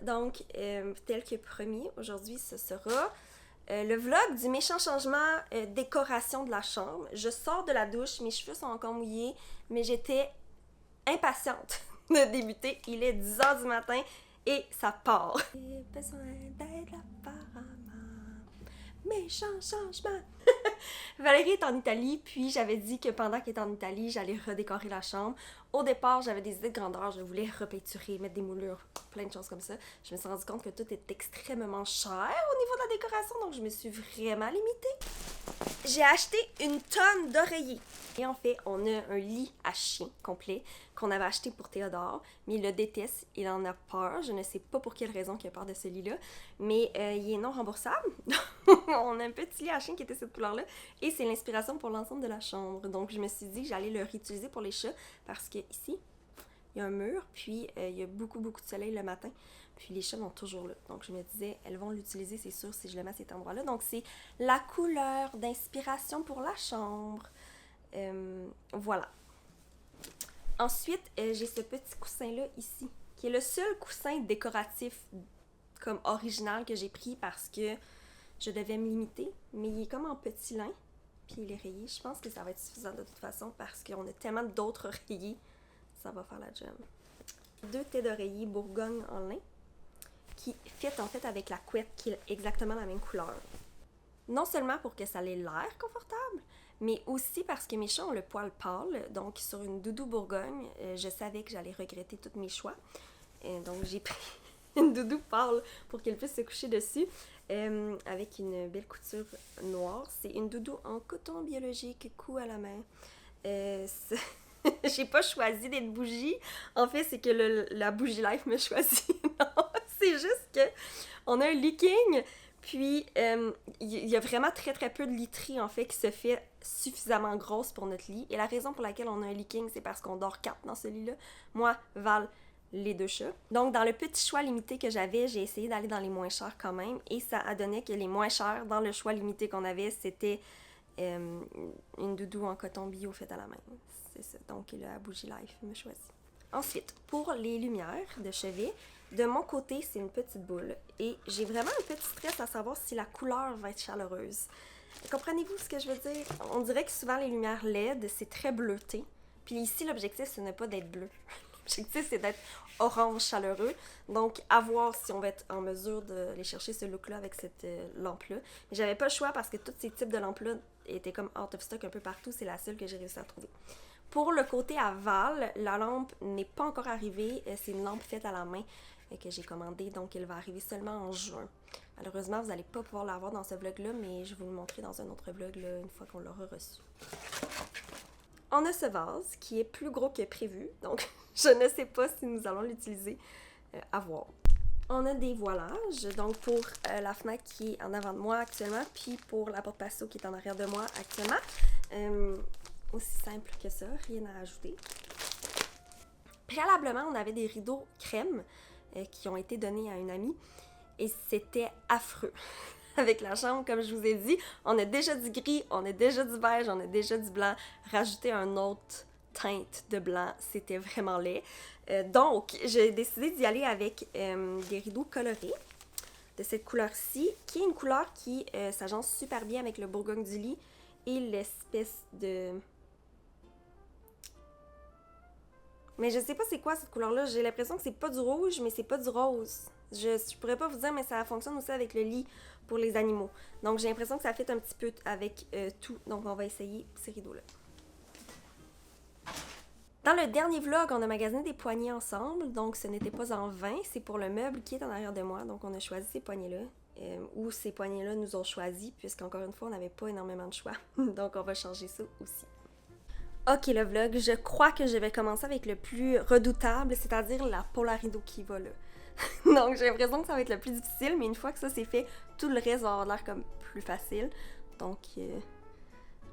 Donc, tel que promis, aujourd'hui, ce sera le vlog du méchant changement décoration de la chambre. Je sors de la douche, mes cheveux sont encore mouillés, mais j'étais impatiente de débuter. Il est 10h du matin et ça part. J'ai besoin d'aide apparemment. Méchant changement. Valérie est en Italie, puis j'avais dit que pendant qu'elle était en Italie, j'allais redécorer la chambre. Au départ, j'avais des idées de grandeur, je voulais repeinturer, mettre des moulures, plein de choses comme ça. Je me suis rendu compte que tout est extrêmement cher au niveau de la décoration, donc je me suis vraiment limitée. J'ai acheté une tonne d'oreillers. Et en fait, on a un lit à chien complet qu'on avait acheté pour Théodore, mais il le déteste, il en a peur. Je ne sais pas pour quelle raison il a peur de ce lit-là, mais il est non remboursable. On a un petit lit à chien qui était cette couleur-là, et c'est l'inspiration pour l'ensemble de la chambre. Donc je me suis dit que j'allais le réutiliser pour les chats, parce que ici, il y a un mur, puis il y a beaucoup de soleil le matin. Puis les chats vont toujours là. Donc je me disais, elles vont l'utiliser, c'est sûr, si je le mets à cet endroit-là. Donc c'est la couleur d'inspiration pour la chambre. Voilà. Ensuite, j'ai ce petit coussin-là ici, qui est le seul coussin décoratif comme original que j'ai pris parce que je devais me limiter. Mais il est comme en petit lin, puis il est rayé. Je pense que ça va être suffisant de toute façon parce qu'on a tellement d'autres oreillers. Ça va faire la job. 2 têtes d'oreiller Bourgogne en lin qui fit en fait avec la couette qui est exactement la même couleur. Non seulement pour que ça ait l'air confortable, mais aussi parce que mes chats ont le poil pâle. Donc sur une doudou Bourgogne, je savais que j'allais regretter tous mes choix. Donc j'ai pris une doudou pâle pour qu'elle puisse se coucher dessus avec une belle couture noire. C'est une doudou en coton biologique, cou à la main. J'ai pas choisi d'être bougie. En fait, c'est que la bougie life me choisit. Non, c'est juste que on a un leaking, puis il y a vraiment très peu de literie en fait qui se fait suffisamment grosse pour notre lit. Et la raison pour laquelle on a un leaking, c'est parce qu'on dort 4 dans ce lit-là. Moi, Val, les 2 chats. Donc, dans le petit choix limité que j'avais, j'ai essayé d'aller dans les moins chers quand même. Et ça a donné que les moins chers, dans le choix limité qu'on avait, c'était une doudou en coton bio faite à la main. C'est ça. Donc, la bougie life me choisit. Ensuite, pour les lumières de chevet, de mon côté, c'est une petite boule. Et j'ai vraiment un petit stress à savoir si la couleur va être chaleureuse. Comprenez-vous ce que je veux dire? On dirait que souvent, les lumières LED, c'est très bleuté. Puis ici, l'objectif, ce n'est pas d'être bleu. L'objectif, c'est d'être orange chaleureux. Donc, à voir si on va être en mesure d'aller chercher ce look-là avec cette lampe-là. Mais j'avais pas le choix parce que tous ces types de lampes-là étaient comme out of stock un peu partout. C'est la seule que j'ai réussi à trouver. Pour le côté aval, la lampe n'est pas encore arrivée. C'est une lampe faite à la main que j'ai commandée. Donc, elle va arriver seulement en juin. Malheureusement, vous n'allez pas pouvoir la voir dans ce vlog-là, mais je vais vous le montrer dans un autre vlog là, une fois qu'on l'aura reçu. On a ce vase qui est plus gros que prévu. Donc, je ne sais pas si nous allons l'utiliser. À voir. On a des voilages, donc pour la fenêtre qui est en avant de moi actuellement, puis pour la porte patio qui est en arrière de moi actuellement. Aussi simple que ça, rien à ajouter. Préalablement, on avait des rideaux crème qui ont été donnés à une amie et c'était affreux. Avec la chambre, comme je vous ai dit, on a déjà du gris, on a déjà du beige, on a déjà du blanc. Rajouter un autre teinte de blanc, c'était vraiment laid. Donc, j'ai décidé d'y aller avec des rideaux colorés de cette couleur-ci, qui est une couleur qui s'agence super bien avec le Bourgogne du lit et l'espèce de... Mais je sais pas c'est quoi cette couleur-là. J'ai l'impression que c'est pas du rouge, mais c'est pas du rose. Je pourrais pas vous dire, mais ça fonctionne aussi avec le lit pour les animaux. Donc j'ai l'impression que ça fit un petit peu avec tout. Donc on va essayer ces rideaux-là. Dans le dernier vlog, on a magasiné des poignées ensemble. Donc ce n'était pas en vain. C'est pour le meuble qui est en arrière de moi. Donc on a choisi ces poignées-là. Ou ces poignées-là nous ont choisi, puisqu'encore une fois, on n'avait pas énormément de choix. Donc on va changer ça aussi. Ok le vlog, je crois que je vais commencer avec le plus redoutable, c'est-à-dire la Polarido qui va là. Donc j'ai l'impression que ça va être le plus difficile, mais une fois que ça c'est fait, tout le reste va avoir l'air comme plus facile. Donc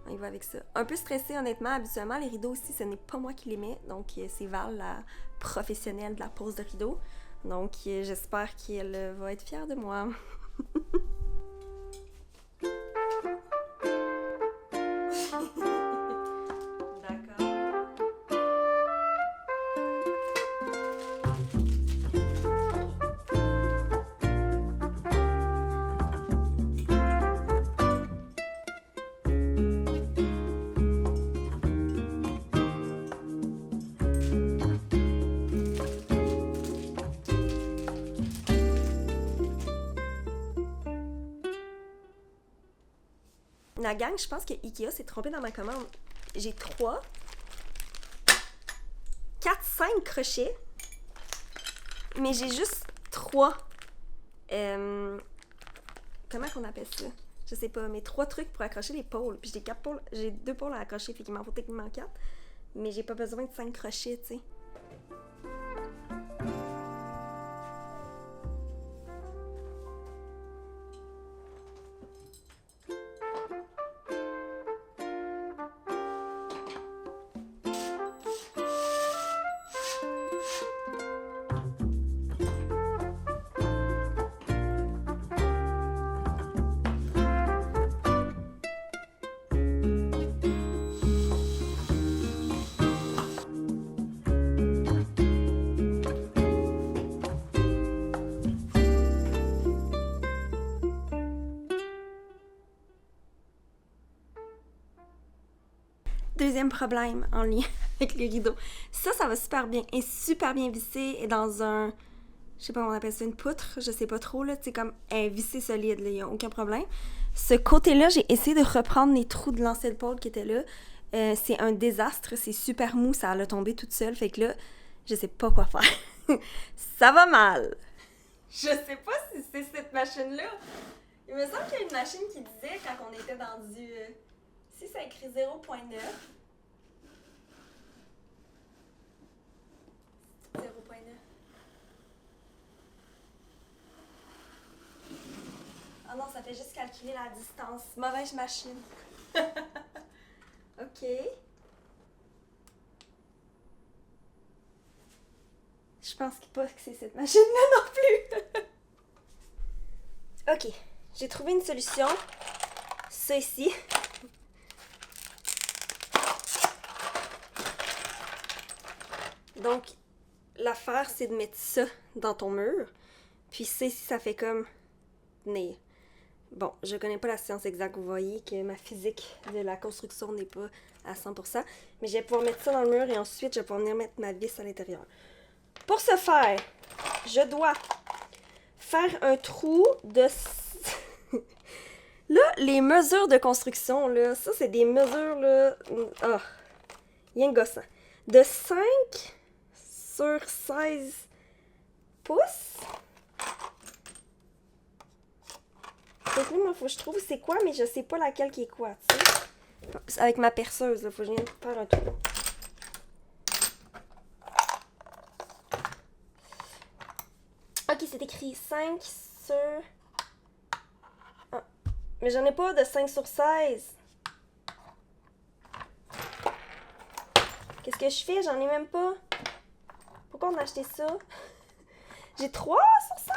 on y va avec ça. Un peu stressée honnêtement, habituellement les rideaux aussi ce n'est pas moi qui les mets, donc c'est Val la professionnelle de la pose de rideaux. Donc j'espère qu'elle va être fière de moi. La gang, je pense que Ikea s'est trompé dans ma commande. J'ai 3, 4, 5 crochets, mais j'ai juste 3. Comment qu'on appelle ça? Je sais pas, mais 3 trucs pour accrocher les pôles. Puis j'ai 4 pôles, j'ai 2 pôles à accrocher, fait qu'il m'en faut techniquement 4. Mais j'ai pas besoin de 5 crochets, tu sais. Deuxième problème en lien avec les rideaux. Ça va super bien. Et super bien vissé. Et dans un... Je sais pas comment on appelle ça, une poutre. Je sais pas trop, là. Tu sais, comme elle est vissée solide, là. Il y a aucun problème. Ce côté-là, j'ai essayé de reprendre les trous de l'ancienne pôle qui étaient là. C'est un désastre. C'est super mou. Ça allait tomber toute seule. Fait que là, je sais pas quoi faire. Ça va mal. Je sais pas si c'est cette machine-là. Il me semble qu'il y a une machine qui disait quand on était dans du... Si ça écrit 0.9, 0.9. Ah non, ça fait juste calculer la distance. Mauvaise machine. OK. Je pense pas que c'est cette machine-là non plus. OK. J'ai trouvé une solution. Ça ici. Donc, l'affaire, c'est de mettre ça dans ton mur. Puis ça ici, ça fait comme tenir. Bon, je connais pas la science exacte. Vous voyez que ma physique de la construction n'est pas à 100%. Mais je vais pouvoir mettre ça dans le mur et ensuite, je vais pouvoir venir mettre ma vis à l'intérieur. Pour ce faire, je dois faire un trou de... Là, les mesures de construction, là, ça, c'est des mesures, là... Ah, rien de gossant. De 5 sur 16 pouces. Donc là, moi, faut que je trouve c'est quoi, mais je sais pas laquelle qui est quoi, tu sais. Avec ma perceuse, là, faut que je vienne faire un trou. Ok, c'est écrit 5 sur... Ah. Mais j'en ai pas de 5 sur 16. Qu'est-ce que je fais? J'en ai même pas. Pourquoi on a acheté ça? J'ai 3 sur 16!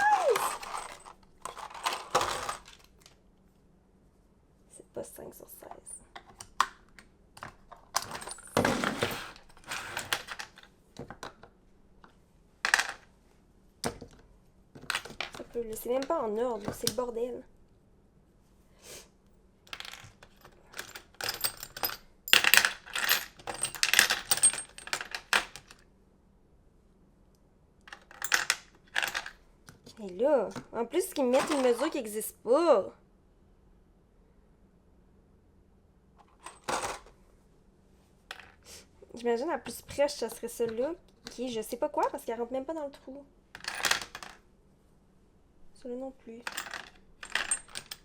C'est pas 5 sur 16. C'est même pas en ordre, c'est le bordel. Et là, en plus, ils mettent une mesure qui n'existe pas. J'imagine la plus près, ça serait celle-là, qui est je sais pas quoi, parce qu'elle rentre même pas dans le trou. Celle-là non plus.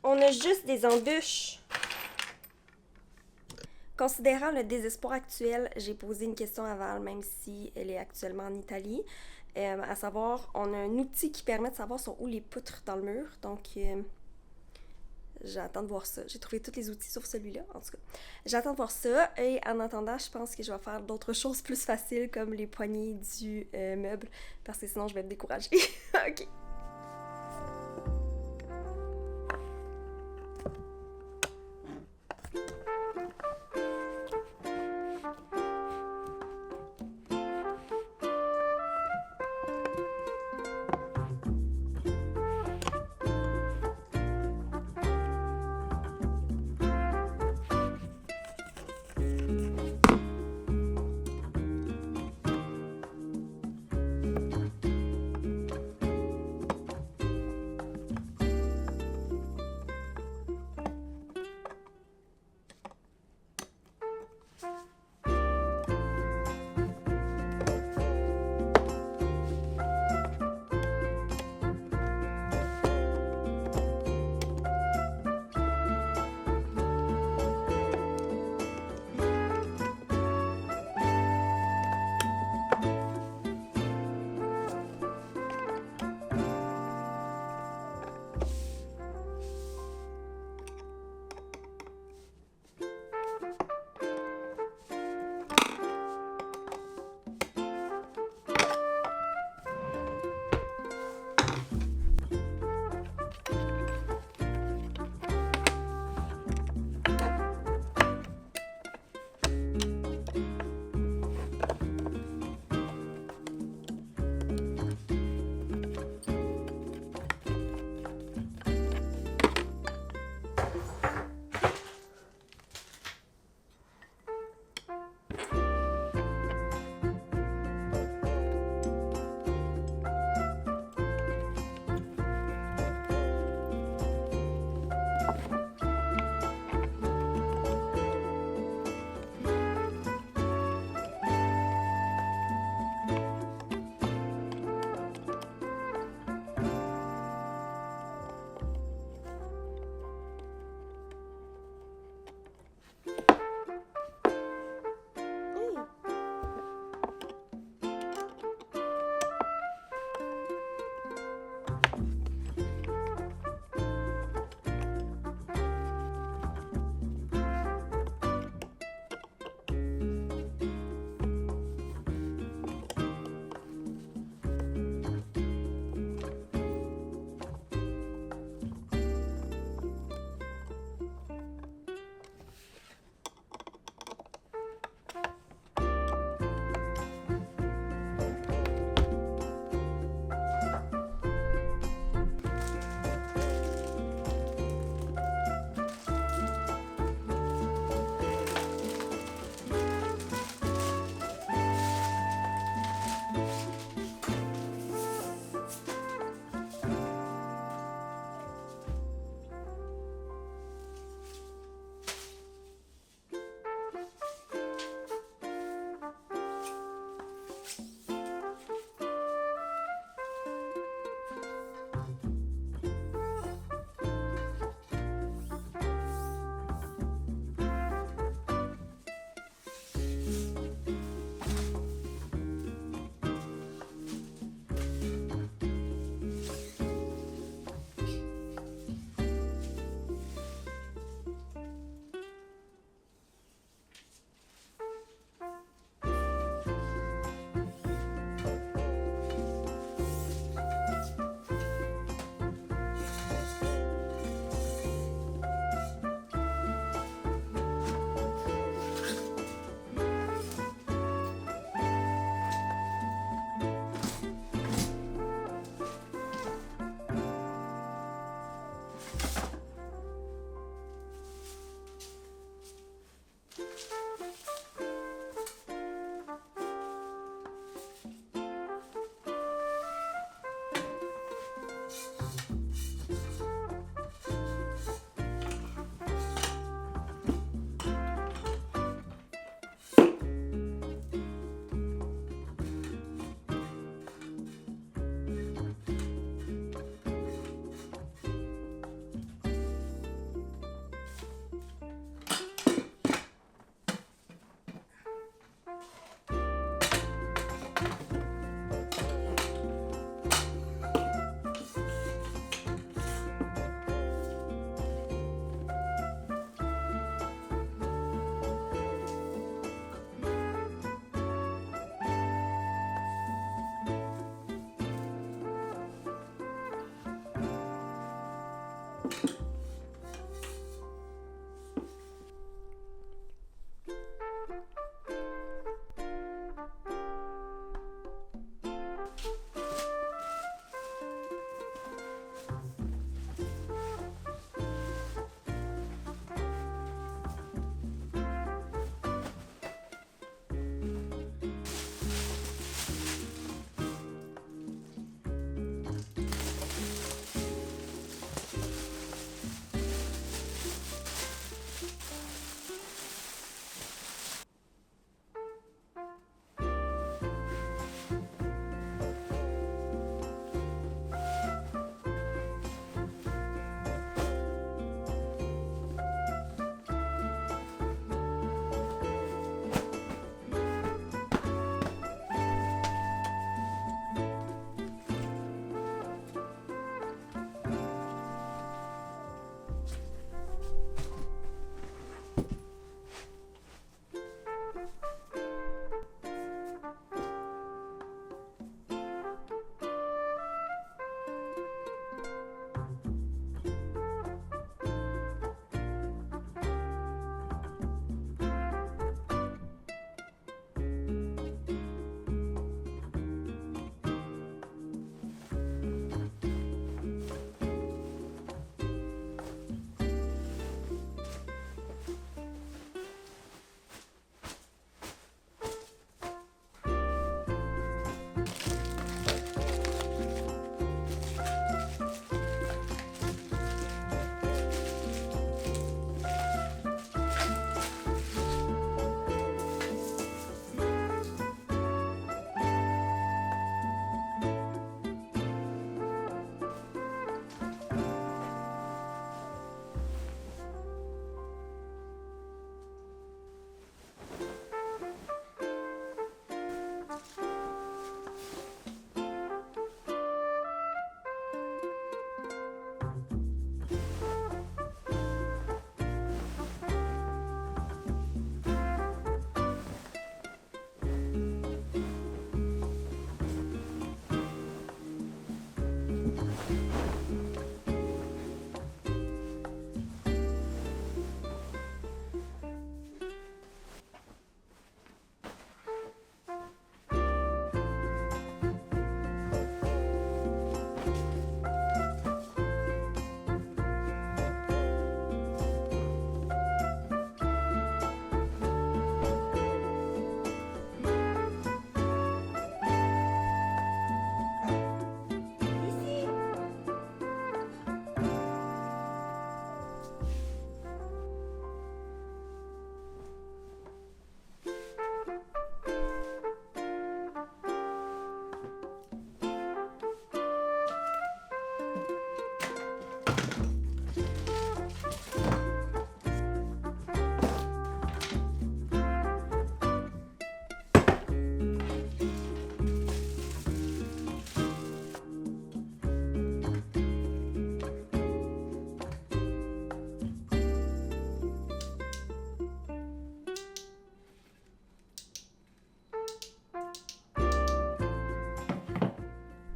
On a juste des embûches. Considérant le désespoir actuel, j'ai posé une question à Val, même si elle est actuellement en Italie. À savoir, on a un outil qui permet de savoir sont où les poutres dans le mur. Donc, j'attends de voir ça. J'ai trouvé tous les outils sauf celui-là, en tout cas. J'attends de voir ça. Et en attendant, je pense que je vais faire d'autres choses plus faciles, comme les poignées du meuble, parce que sinon, je vais me décourager. OK.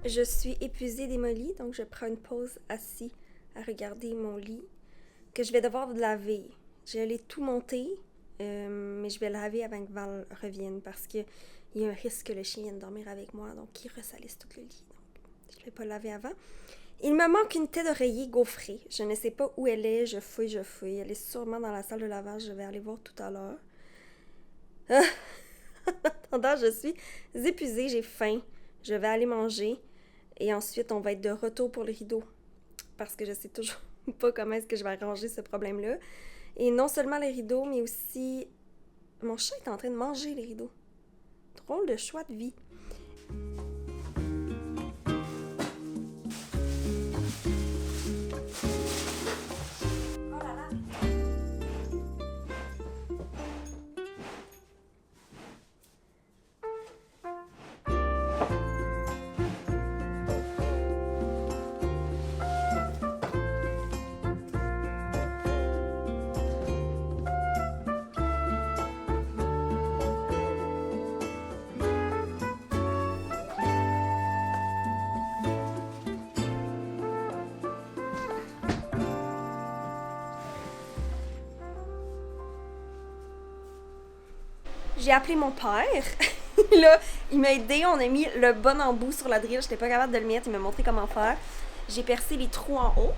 Je suis épuisée, démolie, donc je prends une pause assise à regarder mon lit que je vais devoir laver. Je l'ai tout monté, mais je vais laver avant que Val revienne parce qu'il y a un risque que le chien vienne dormir avec moi, donc il ressalisse tout le lit. Donc, je ne vais pas le laver avant. Il me manque une tête d'oreiller gaufrée. Je ne sais pas où elle est. Je fouille. Elle est sûrement dans la salle de lavage. Je vais aller voir tout à l'heure. En attendant, je suis épuisée. J'ai faim. Je vais aller manger. Et ensuite, on va être de retour pour les rideaux. Parce que je sais toujours pas comment est-ce que je vais arranger ce problème-là. Et non seulement les rideaux, mais aussi... Mon chat est en train de manger les rideaux. Drôle de choix de vie. J'ai appelé mon père. Là, il m'a aidé. On a mis le bon embout sur la drille. J'étais pas capable de le mettre. Il m'a montré comment faire. J'ai percé les trous en haut.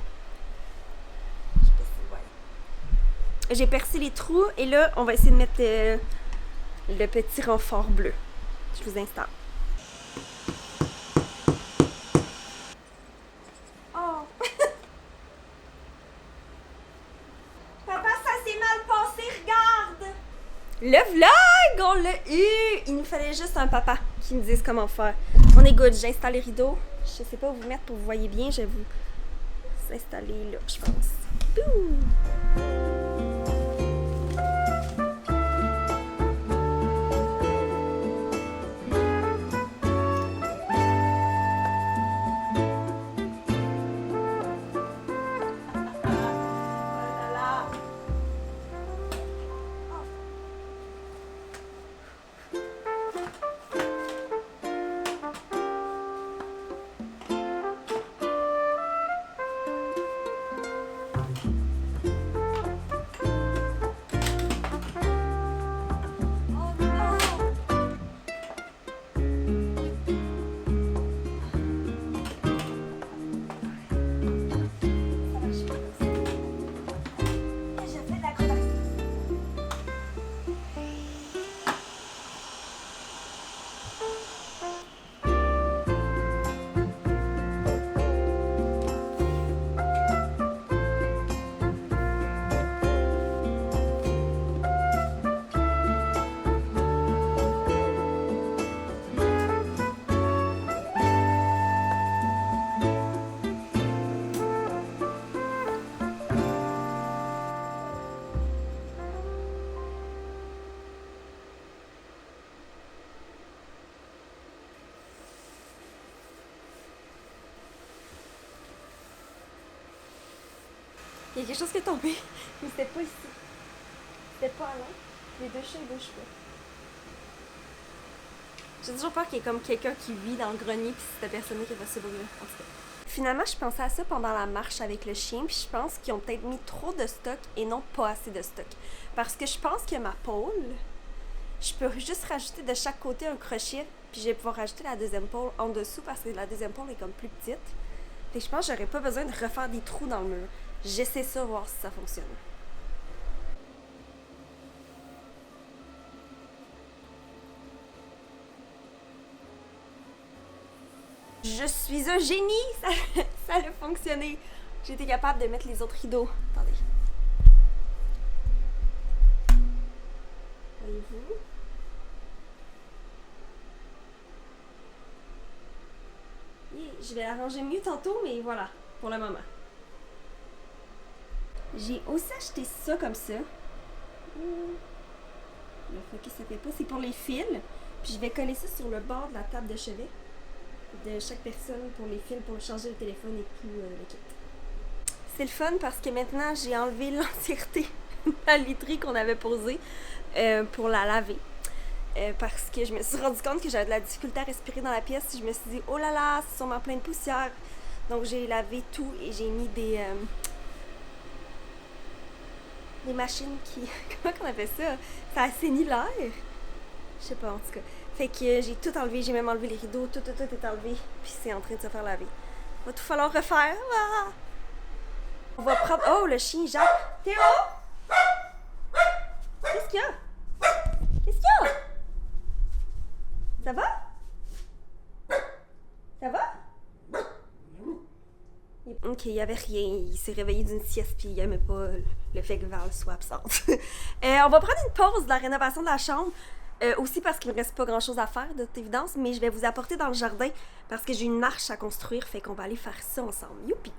J'ai percé les trous. Et là, on va essayer de mettre le petit renfort bleu. Je vous installe. Oh! Papa, ça s'est mal passé. Regarde! Le vlog, on l'a eu! Il nous fallait juste un papa qui nous dise comment faire. On est good, j'installe les rideaux. Je sais pas où vous mettre pour que vous voyez bien. Je vais vous installer là, je pense. Bouh! Il y a quelque chose qui est tombé, mais c'était pas ici. C'était pas loin. Les deux chats, ils bougent pas. J'ai toujours peur qu'il y ait comme quelqu'un qui vit dans le grenier puis c'est cette personne qui va se brûler. En tout cas. Finalement, je pensais à ça pendant la marche avec le chien puis je pense qu'ils ont peut-être mis trop de stock et non pas assez de stock. Parce que je pense que ma pôle, je peux juste rajouter de chaque côté un crochet puis je vais pouvoir rajouter la deuxième pôle en dessous parce que la deuxième pôle est comme plus petite. Et je pense que j'aurais pas besoin de refaire des trous dans le mur. J'essaie ça, voir si ça fonctionne. Je suis un génie! Ça a fonctionné. J'ai été capable de mettre les autres rideaux. Attendez. Voyez-vous? Je vais l'arranger mieux tantôt, mais voilà, pour le moment. J'ai aussi acheté ça comme ça. Le focus ça fait pas, c'est pour les fils. Puis je vais coller ça sur le bord de la table de chevet de chaque personne pour les fils, pour changer le téléphone et tout le kit. C'est le fun parce que maintenant j'ai enlevé l'entièreté de la literie qu'on avait posée pour la laver. parce que je me suis rendu compte que j'avais de la difficulté à respirer dans la pièce. Je me suis dit, oh là là, c'est sûrement plein de poussière. Donc j'ai lavé tout et j'ai mis des machines qui... Comment on appelle ça? Ça assainit l'air. Je sais pas, en tout cas. Fait que j'ai tout enlevé, j'ai même enlevé les rideaux, tout est enlevé. Puis c'est en train de se faire laver. Va tout falloir refaire. Ah! On va prendre... Oh, le chien Jacques. Théo! Qu'est-ce qu'il y a? Qu'est-ce qu'il y a? Ça va? Ça va? Ok, il y avait rien. Il s'est réveillé d'une sieste puis il aimait pas le fait que Val soit absente. On va prendre une pause de la rénovation de la chambre. Aussi parce qu'il me reste pas grand chose à faire, de toute évidence, mais je vais vous apporter dans le jardin parce que j'ai une marche à construire, fait qu'on va aller faire ça ensemble. Youpi!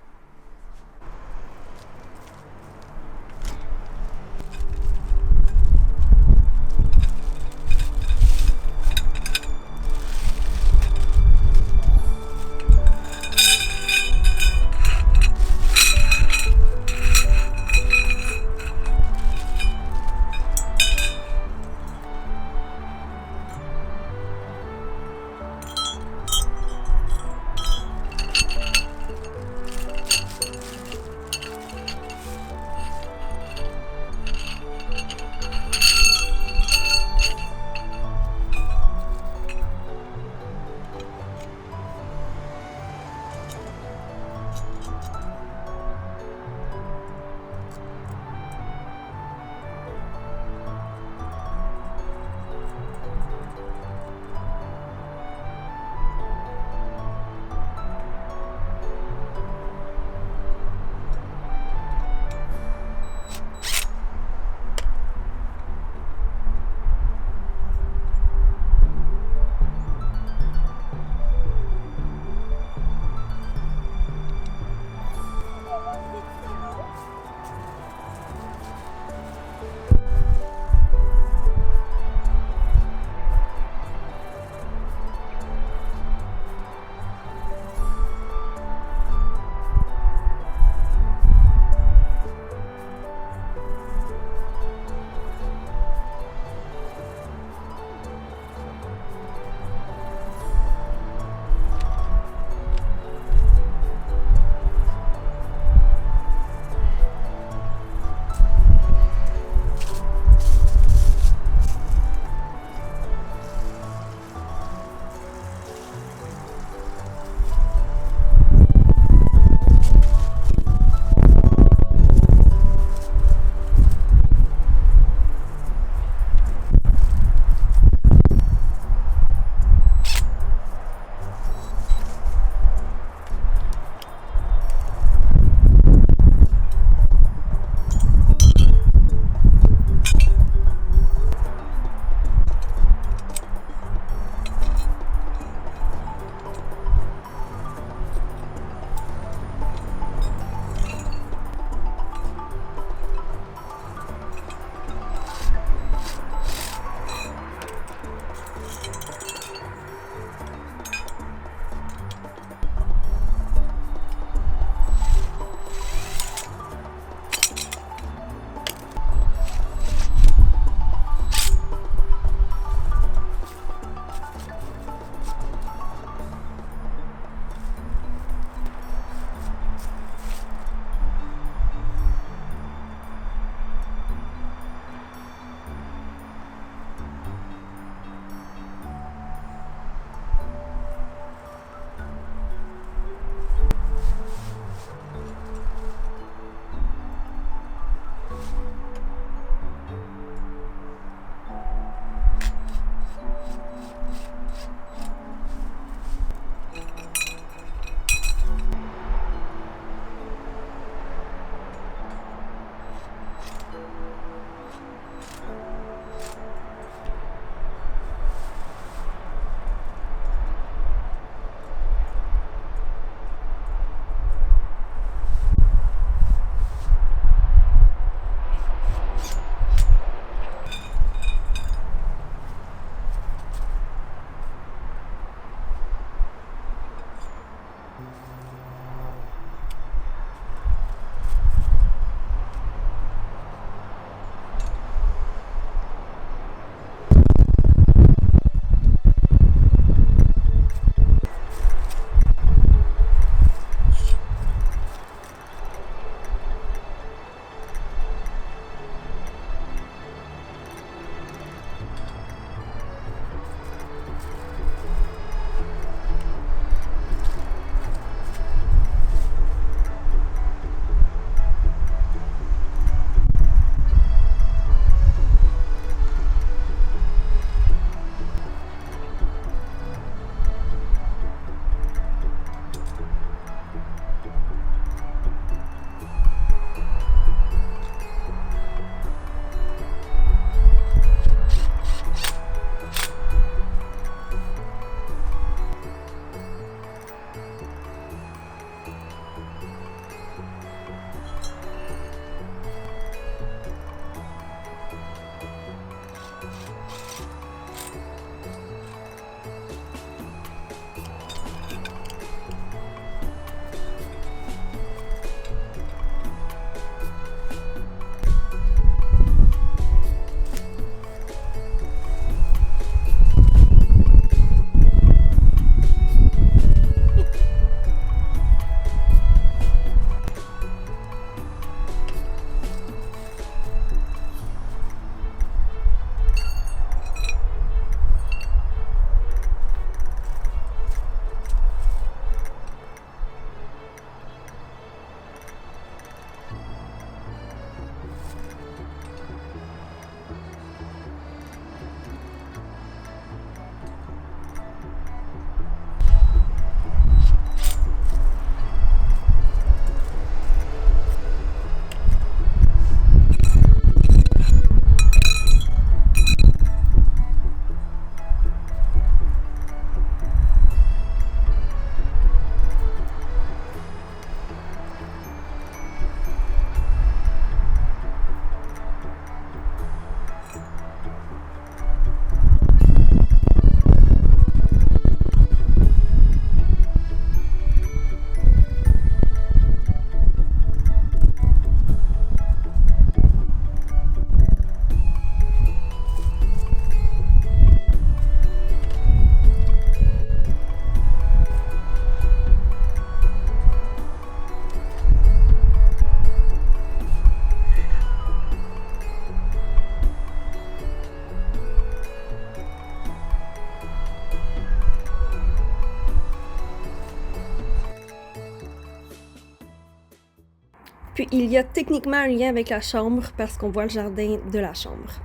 qu'il y a techniquement un lien avec la chambre parce qu'on voit le jardin de la chambre.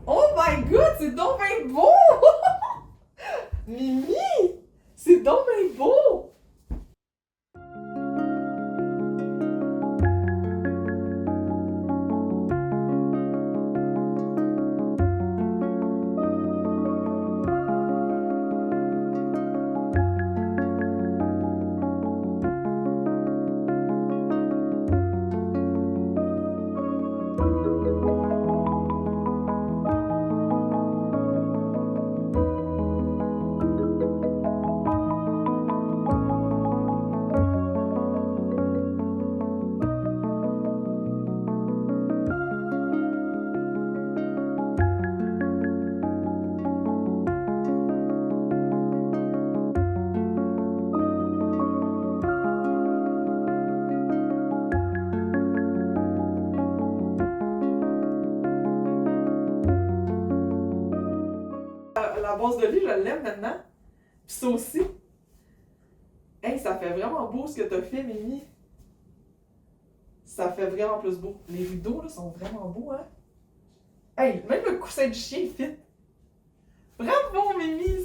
Oh my god, c'est donc bien beau! Mimi! C'est donc bien beau! La base de lit, je l'aime maintenant. Puis ça aussi. Hey, ça fait vraiment beau ce que t'as fait, Mimi. Ça fait vraiment plus beau. Les rideaux, là, sont vraiment beaux, hein? Hey, même le coussin du chien fit. Bravo, Mimi!